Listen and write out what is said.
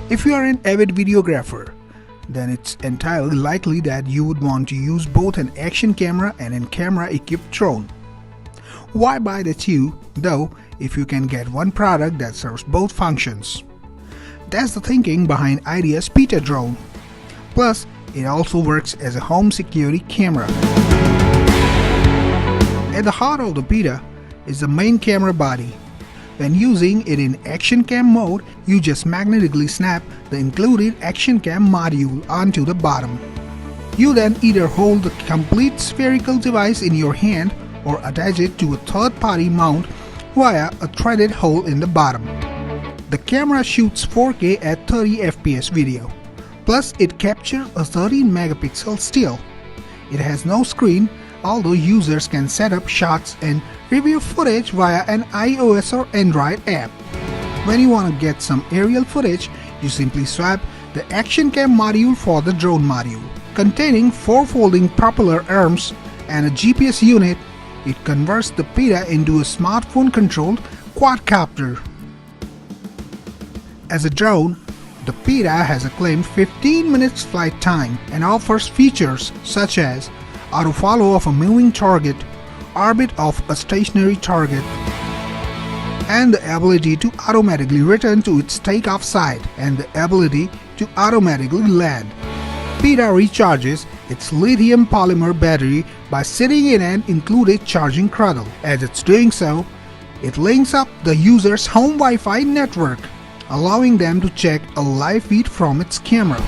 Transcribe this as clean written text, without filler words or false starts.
If you are an avid videographer, then it's entirely likely that you would want to use both an action camera and a camera equipped drone. Why buy the two, though, if you can get one product that serves both functions? That's the thinking behind IDEA's Pitta drone. Plus, it also works as a home security camera. At the heart of the Pitta is the main camera body. When using it in action cam mode, you just magnetically snap the included action cam module onto the bottom. You then either hold the complete spherical device in your hand or attach it to a third-party mount via a threaded hole in the bottom. The camera shoots 4K at 30 fps video. Plus, it captures a 13 megapixel still. It has no screen, although users can set up shots and review footage via an iOS or Android app. When you want to get some aerial footage, you simply swap the action cam module for the drone module. Containing 4 folding propeller arms and a GPS unit, it converts the Pitta into a smartphone-controlled quadcopter. As a drone, the Pitta has a claimed 15 minutes flight time and offers features such as auto-follow of a moving target, orbit of a stationary target, and the ability to automatically return to its takeoff site and the ability to automatically land. Pitta recharges its lithium polymer battery by sitting in an included charging cradle. As it's doing so, it links up the user's home Wi-Fi network, allowing them to check a live feed from its camera.